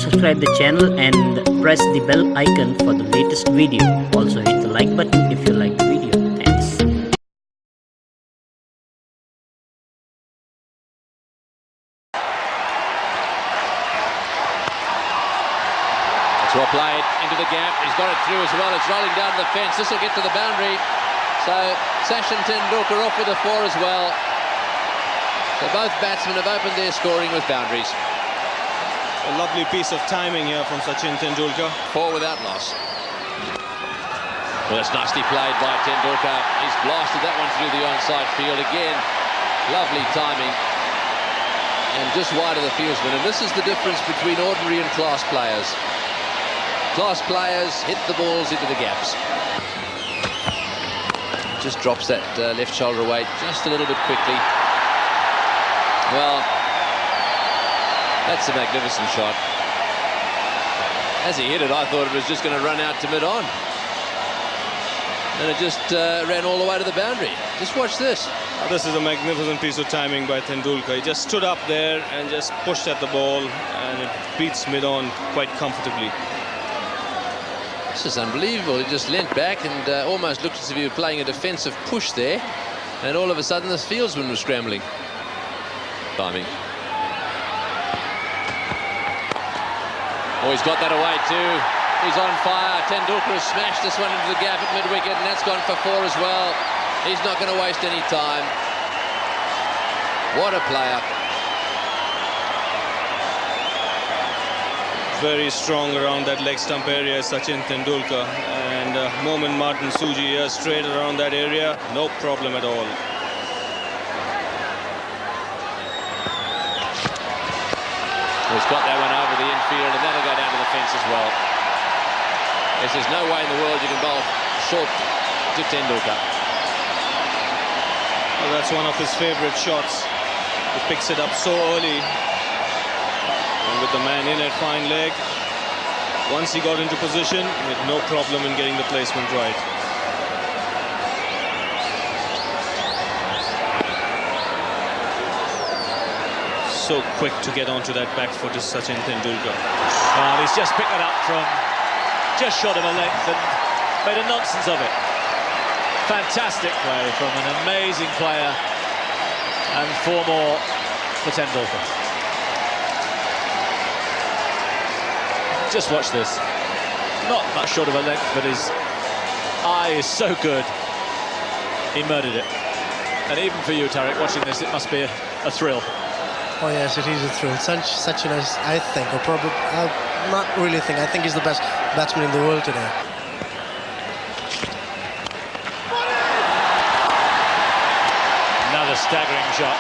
subscribe the channel and press the bell icon for the latest video. Also hit the like button if you like the video. Thanks. To apply it into the gap. He's got it through as well. It's rolling down the fence. This will get to the boundary. So Sachin Tendulkar off with a 4 as well. So both batsmen have opened their scoring with boundaries. A lovely piece of timing here from Sachin Tendulkar. 4 without loss. Well, it's nicely played by Tendulkar. He's blasted that one through the onside field again. Lovely timing. And just wide of the fieldsman. And this is the difference between ordinary and class players. Class players hit the balls into the gaps. Just drops that left shoulder weight just a little bit quickly. Well, that's a magnificent shot. As he hit it, I thought it was just going to run out to mid-on. And it just ran all the way to the boundary. Just watch this. This is a magnificent piece of timing by Tendulkar. He just stood up there and just pushed at the ball, and it beats mid-on quite comfortably. This is unbelievable. He just leant back and almost looked as if he were playing a defensive push there. And all of a sudden, the fieldsman was scrambling. Timing. Oh, he's got that away too. He's on fire. Tendulkar has smashed this one into the gap at mid-wicket, and that's gone for 4 as well. He's not going to waste any time. What a player. Very strong around that leg stump area, Sachin Tendulkar, and Momin Martin Suji here straight around that area, no problem at all. He's got that one over the infield, and that'll go down to the fence as well. There's no way in the world you can bowl short to Tendulkar. Well, that's one of his favourite shots. He picks it up so early. And with the man in at fine leg, once he got into position, he had no problem in getting the placement right. So quick to get onto that back foot is Sachin Tendulkar. Well, he's just picked it up from just short of a length and made a nonsense of it. Fantastic play from an amazing player, and 4 more for Tendulkar. Just watch this. Not much short of a length, but his eye is so good. He murdered it. And even for you, Tariq, watching this, it must be a thrill. Oh yes, it is a thrill. Sachin is, I think, or probably, not really think, I think he's the best batsman in the world today. Another staggering shot.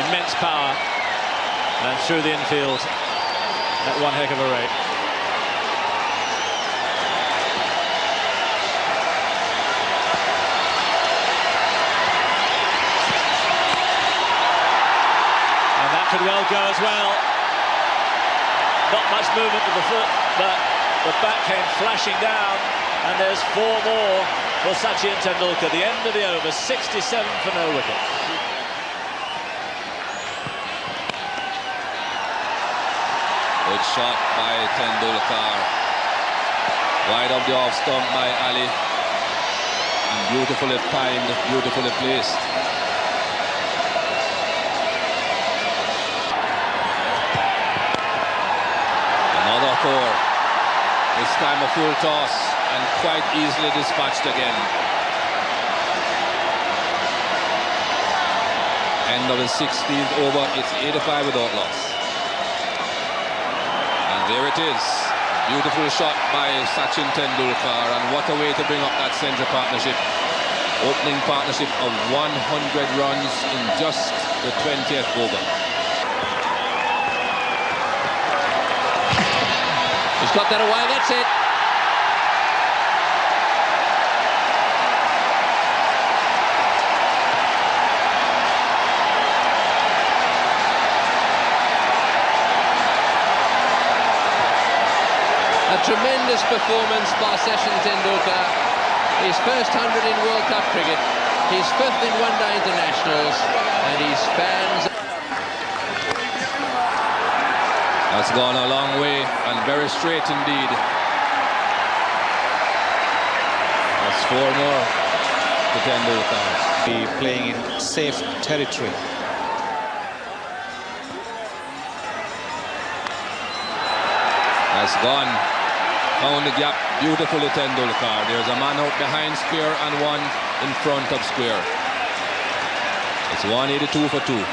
Immense power. And through the infield. At one heck of a rate. And that could well go as well. Not much movement with the foot, but the bat came flashing down, and there's 4 more for Sachin Tendulkar. The end of the over, 67 for no wicket. Good shot by Tendulkar. Wide of the off stump by Ali. And beautifully timed, beautifully placed. Another 4. This time a full toss and quite easily dispatched again. End of the 16th over. It's 85 without loss. There it is. Beautiful shot by Sachin Tendulkar, and what a way to bring up that central partnership. Opening partnership of 100 runs in just the 20th over. He's got that away, that's it. A tremendous performance by Sachin Tendulkar. His first 100 in World Cup cricket, his 5th in one-day internationals, and his fans That's gone a long way and very straight indeed. That's 4 more to Tendulkar. Be playing in safe territory. That's gone. Found the gap beautifully, Tendulkar. There's a man out behind square and one in front of square. It's 182 for 2.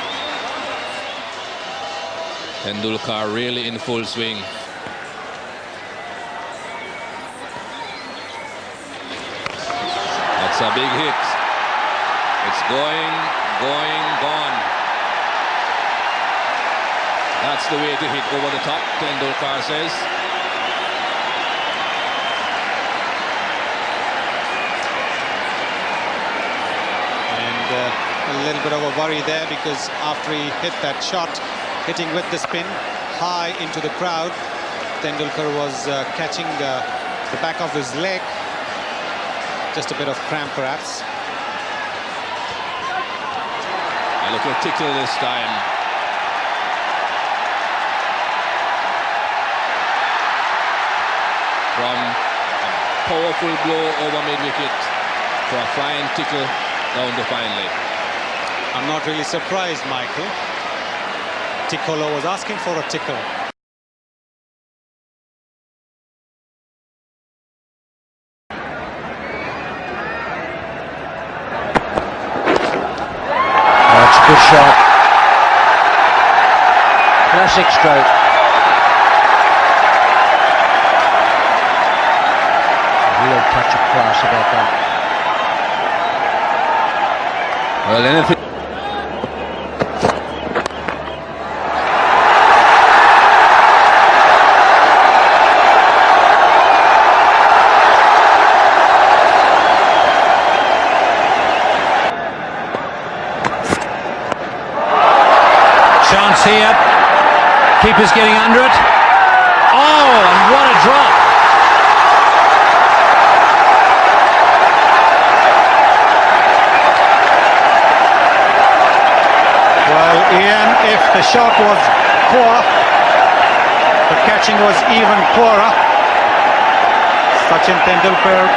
Tendulkar really in full swing. That's a big hit. It's going, gone. That's the way to hit over the top, Tendulkar says. And a little bit of a worry there, because after he hit that shot, hitting with the spin high into the crowd, Tendulkar was catching the back of his leg. Just a bit of cramp perhaps. A little tickle this time. From a powerful blow over mid-wicket to a fine tickle down the fine leg. I'm not really surprised, Michael. Tickolo was asking for a tickle. That's a good shot. Classic stroke. Real touch of class about that. Well, anything. Chance here. Keeper's getting under it. Oh, and what a drop. Well, Ian, if the shot was poor, the catching was even poorer. Sachin Tendulkar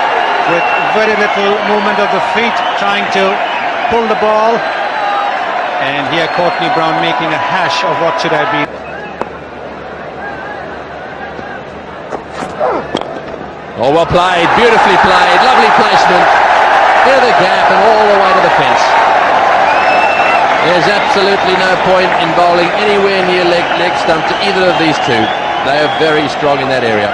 with very little movement of the feet, trying to pull the ball. And here Courtney Brown making a hash of what should have been. Oh, well played, beautifully played, lovely placement. Near the gap and all the way to the fence. There's absolutely no point in bowling anywhere near leg stump to either of these two. They are very strong in that area.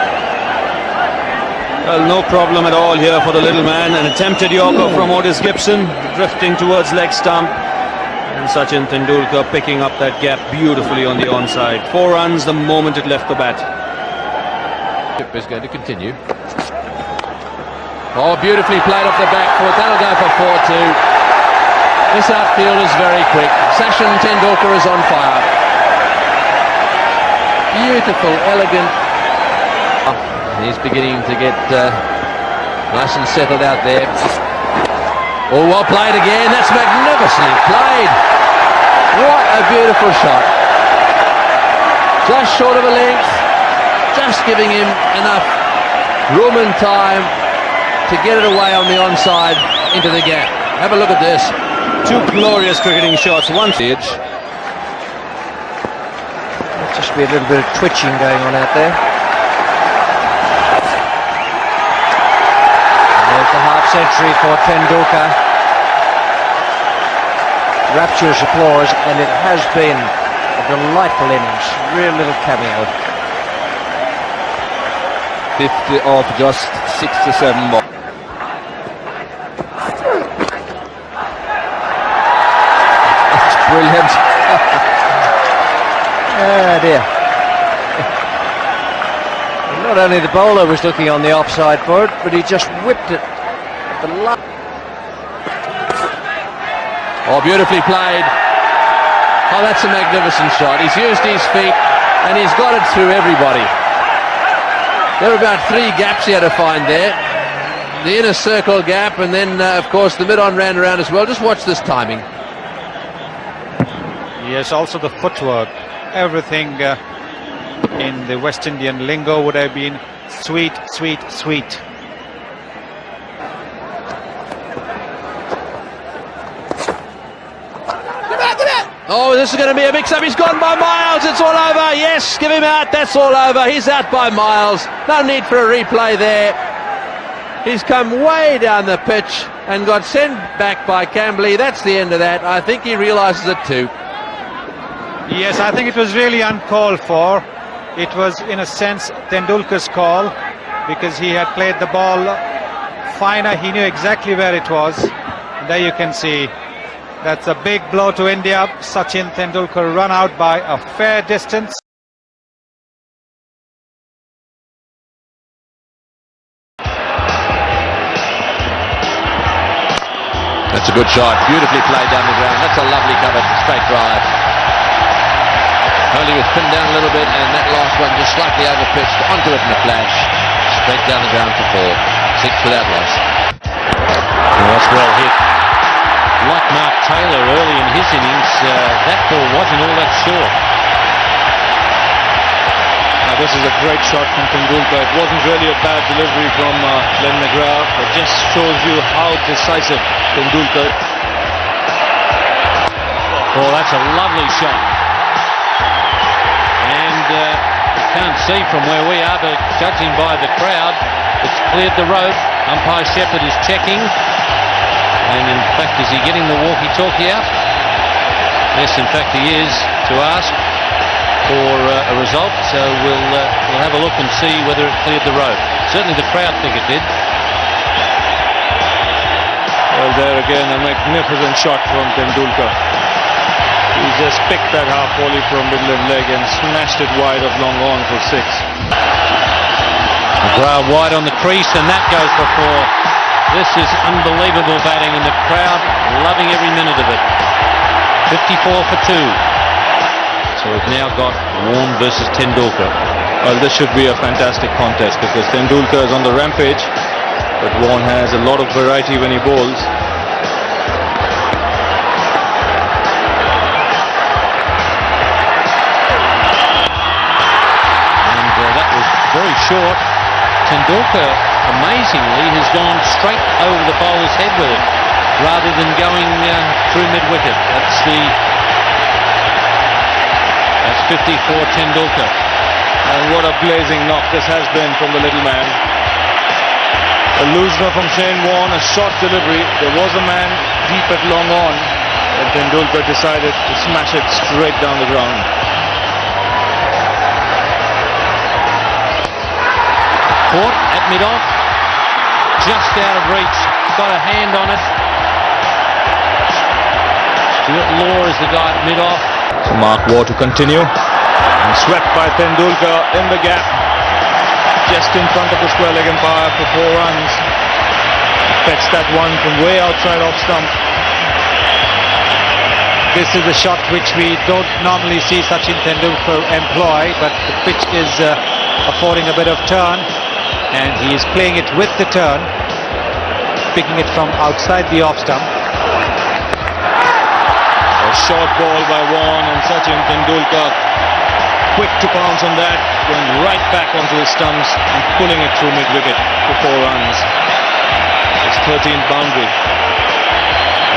Well, no problem at all here for the little man. An attempted yorker from Otis Gibson, drifting towards leg stump. And Sachin Tendulkar picking up that gap beautifully on the onside. 4 runs the moment it left the bat. Is going to continue. Oh, beautifully played off the back foot. That'll go for 4-2. This outfield is very quick. Sachin Tendulkar is on fire. Beautiful, elegant. He's beginning to get nice and settled out there. Oh, well played again. That's magnificently played. What a beautiful shot. Just short of a length. Just giving him enough room and time to get it away on the onside into the gap. Have a look at this. 2 glorious cricketing shots. One Edge. Just be a little bit of twitching going on out there. There's the half century for Tendulkar. Rapturous applause, and it has been a delightful innings. Real little cameo. 50 off just 6 to 7 more. That's brilliant. Oh dear. Not only the bowler was looking on the offside for it, but he just whipped it at the last. Oh, beautifully played. Oh, that's a magnificent shot. He's used his feet and he's got it through everybody. There were about 3 gaps he had to find there. The inner circle gap, and then, of course, the mid-on ran around as well. Just watch this timing. Yes, also the footwork. Everything in the West Indian lingo would have been sweet, sweet, sweet. Oh, this is going to be a mix-up. He's gone by miles. It's all over. Yes, give him out. That's all over. He's out by miles. No need for a replay there. He's come way down the pitch and got sent back by Camberley. That's the end of that. I think he realises it too. Yes, I think it was really uncalled for. It was, in a sense, Tendulkar's call, because he had played the ball finer. He knew exactly where it was. And there you can see, that's a big blow to India. Sachin Tendulkar run out by a fair distance. That's a good shot. Beautifully played down the ground. That's a lovely cover. Straight drive. Only was pinned down a little bit, and that last one just slightly over-pitched onto it in a flash. Straight down the ground for 4. 6 for that loss. Well, that's well hit. Like Mark Taylor early in his innings, that ball wasn't all that short. This is a great shot from Tendulkar. It wasn't really a bad delivery from Glenn McGrath. It just shows you how decisive Tendulkar. Oh, that's a lovely shot. And you can't see from where we are, but judging by the crowd, it's cleared the road. Umpire Shepherd is checking. And in fact, is he getting the walkie-talkie out? Yes, in fact he is, to ask for a result. So we'll have a look and see whether it cleared the road. Certainly the crowd think it did. Well, there again, a magnificent shot from Tendulkar. He just picked that half volley from Midland leg and smashed it wide of long on for 6. McGrath wide on the crease, and that goes for 4. This is unbelievable batting, and the crowd loving every minute of it. 54 for 2. So we've now got Warne versus Tendulkar. Well, this should be a fantastic contest because Tendulkar is on the rampage, but Warne has a lot of variety when he bowls. And that was very short. Tendulkar, amazingly, has gone straight over the bowler's head with it, rather than going through mid-wicket. That's 54 Tendulkar. And what a blazing knock this has been from the little man. A loosener from Shane Warne, a short delivery. There was a man deep at long on, and Tendulkar decided to smash it straight down the ground. Caught at mid-off, just out of reach, got a hand on it. Stuart Law is the guy at mid-off. So Mark Waugh to continue, and swept by Tendulkar in the gap, just in front of the square leg umpire for 4 runs. Fetched that one from way outside off stump. This is a shot which we don't normally see Sachin Tendulkar employ, but the pitch is affording a bit of turn, and he is playing it with the turn, picking it from outside the off stump. A short ball by Warne, and Sachin Tendulkar quick to pounce on that, going right back onto the stumps and pulling it through mid-wicket for 4 runs. His 13th boundary.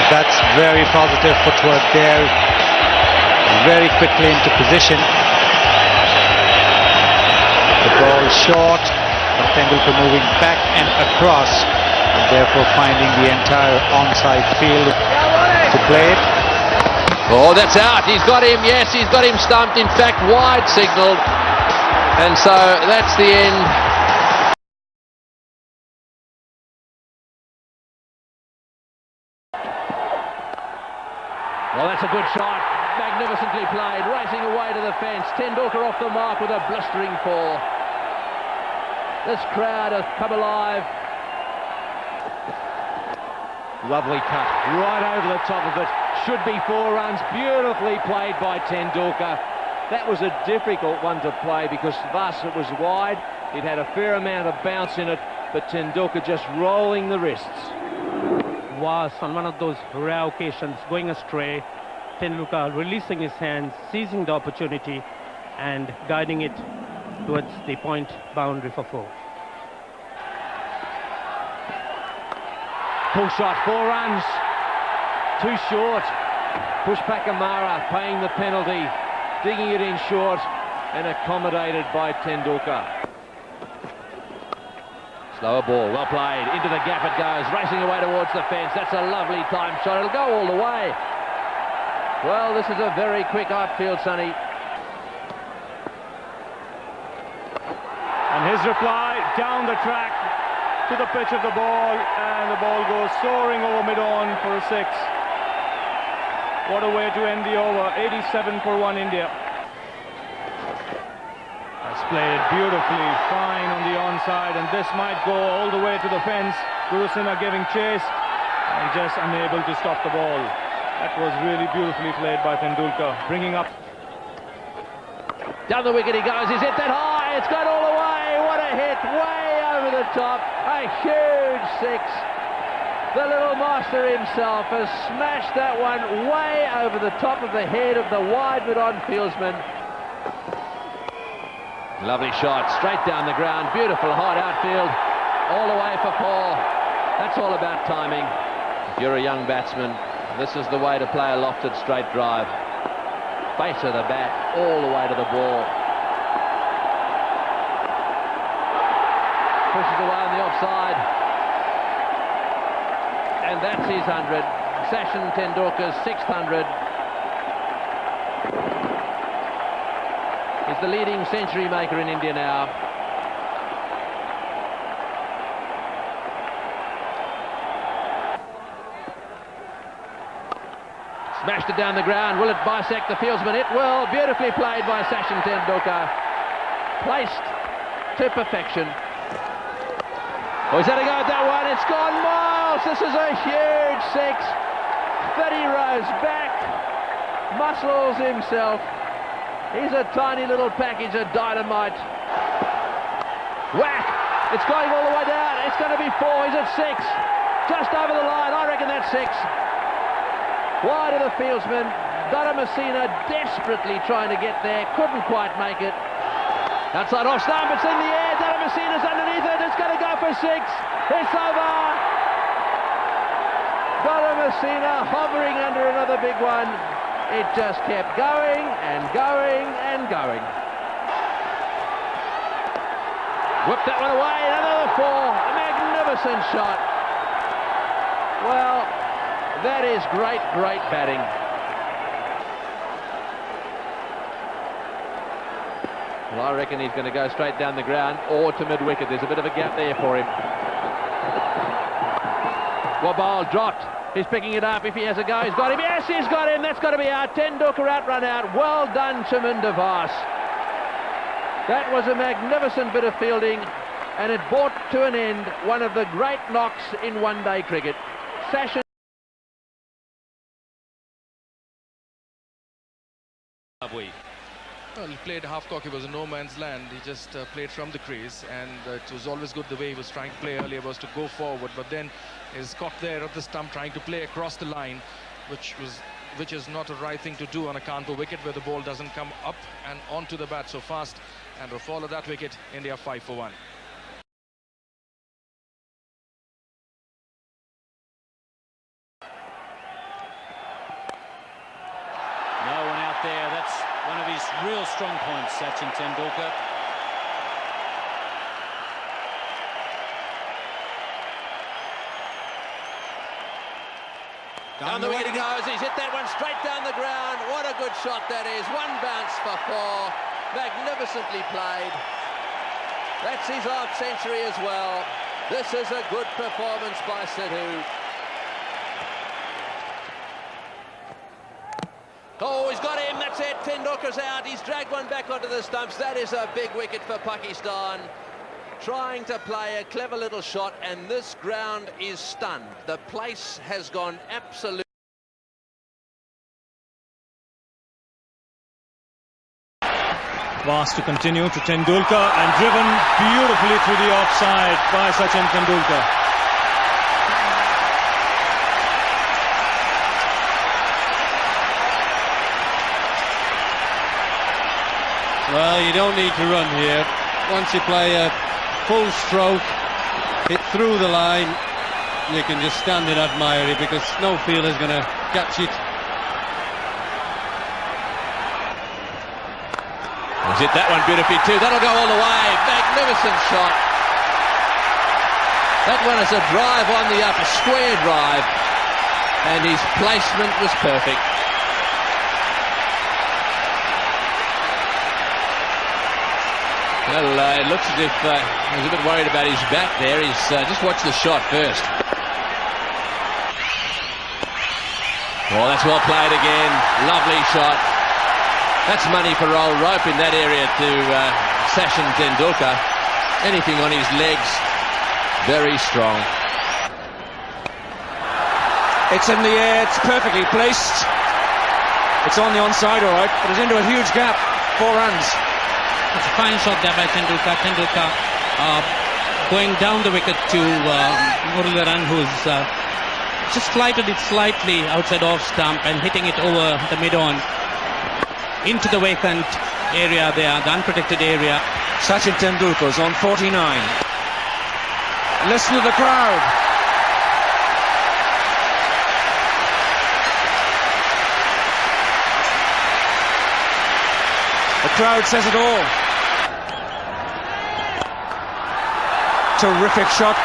That's very positive footwork there, very quickly into position. The ball short, but Tendulkar moving back and across, and therefore finding the entire onside field to play it. Oh, that's out. He's got him. Yes, he's got him stumped. In fact, wide signalled. And so that's the end. Well, that's a good shot. Magnificently played. Racing away to the fence. Tendulkar off the mark with a blistering 4. This crowd has come alive. Lovely cut, right over the top of it. Should be 4 runs. Beautifully played by Tendulkar. That was a difficult one to play because thus it was wide. It had a fair amount of bounce in it, but Tendulkar just rolling the wrists. Was on one of those rare occasions going astray. Tendulkar releasing his hands, seizing the opportunity, and guiding it towards the point boundary for 4. Pull shot, 4 runs. Too short. Pushpak Amara paying the penalty, digging it in short and accommodated by Tendulkar. Slower ball, well played, into the gap it goes, racing away towards the fence. That's a lovely time shot, it'll go all the way. Well, this is a very quick outfield, Sonny. And his reply, down the track to the pitch of the ball, and the ball goes soaring over mid-on for a 6. What a way to end the over. 87 for 1 India. That's played beautifully, fine on the onside, and this might go all the way to the fence. Gurusinha giving chase and just unable to stop the ball. That was really beautifully played by Tendulkar, bringing up. Down the wicket he goes, he's hit that high, it's gone all the way. What a hit, way over the top, a huge 6. The little master himself has smashed that one way over the top of the head of the wide mid-on fieldsman. Lovely shot, straight down the ground, beautiful hard outfield, all the way for 4. That's all about timing. If you're a young batsman, this is the way to play a lofted straight drive. Face of the bat, all the way to the ball. Pushes away on the offside. And that's his 100. Sachin Tendulkar's 600. He's the leading century maker in India now. Smashed it down the ground. Will it bisect the fieldsman? It will. Beautifully played by Sachin Tendulkar. Placed to perfection. Oh, he's had a go at that one. It's gone miles. This is a huge 6. 30 rows back. Muscles himself. He's a tiny little package of dynamite. Whack! It's going all the way down. It's going to be 4. He's at 6. Just over the line. I reckon that's 6. Wide of the fieldsman. Messina desperately trying to get there. Couldn't quite make it. Outside off stump. It's in the air. Messina's underneath it. It's going to go for 6. It's over. Messina hovering under another big one. It just kept going and going and going. Whipped that one away, another 4. A magnificent shot. Well, that is great, great batting. Well, I reckon he's going to go straight down the ground or to mid-wicket. There's a bit of a gap there for him. Wabal dropped. He's picking it up. If he has a go, he's got him. Yes, he's got him. That's got to be out. Tendulkar out, run out. Well done, Chaminda Vas. That was a magnificent bit of fielding, and it brought to an end one of the great knocks in one-day cricket. Sachin. Well, he played half-cock. He was in no man's land. He just played from the crease, and it was always good the way he was trying to play earlier was to go forward, but then is caught there at the stump trying to play across the line, which is not a right thing to do on a Kanpur wicket where the ball doesn't come up and onto the bat so fast. And to follow that wicket, India 5 for 1. No one out there. That's one of his real strong points, Sachin Tendulkar. Down the wicket he goes. He's hit that one straight down the ground. What a good shot that is. One bounce for 4. Magnificently played. That's his half century as well. This is a good performance by Sidhu. Oh, he's got him. That's it. Tendulkar's out. He's dragged one back onto the stumps. That is a big wicket for Pakistan. Trying to play a clever little shot, and this ground is stunned. The place has gone absolutely. Pass to continue to Tendulkar and driven beautifully through the offside by Sachin Tendulkar. Well, you don't need to run here. Once you play a full stroke, hit through the line, you can just stand and admire it, because no fielder's going to catch it. He's hit that one beautifully too. That'll go all the way. Magnificent shot. That one is a drive on the up, a square drive, and his placement was perfect. Well, it looks as if he's a bit worried about his back there. He's just watched the shot first. Oh, that's well played again. Lovely shot. That's money for old rope in that area to Sachin Tendulkar. Anything on his legs, very strong. It's in the air, it's perfectly placed. It's on the onside, all right, but it's into a huge gap. 4 runs. It's a fine shot there by Tendulkar. Tendulkar going down the wicket to Muralidharan, who's just flighted it slightly outside off stump and hitting it over the mid-on into the vacant area there, the unprotected area. Sachin Tendulkar's on 49. Listen to the crowd. The crowd says it all. Terrific shot.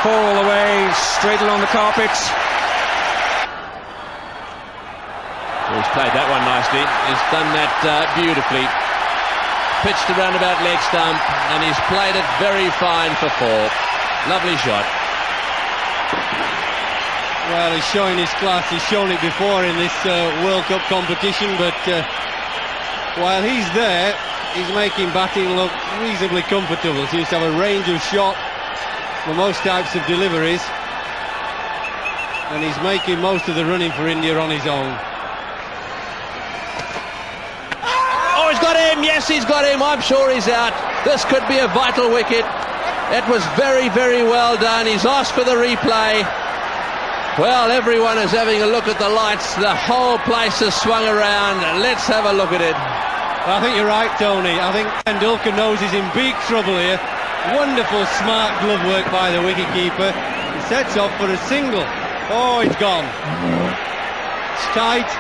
4 all the way, straight along the carpet. He's played that one nicely. He's done that beautifully. Pitched around about leg stump, and he's played it very fine for 4. Lovely shot. Well, he's showing his class. He's shown it before in this World Cup competition, but while he's there, he's making batting look reasonably comfortable. Seems to have a range of shot for most types of deliveries, and he's making most of the running for India on his own. Oh, he's got him! Yes, he's got him! I'm sure he's out. This could be a vital wicket. It was very, very well done. He's asked for the replay. Well, everyone is having a look at the lights. The whole place has swung around. Let's have a look at it. I think you're right, Tony. I think Tendulkar knows he's in big trouble here. Wonderful, smart glove work by the wicketkeeper. He sets off for a single. Oh, it's gone. It's tight.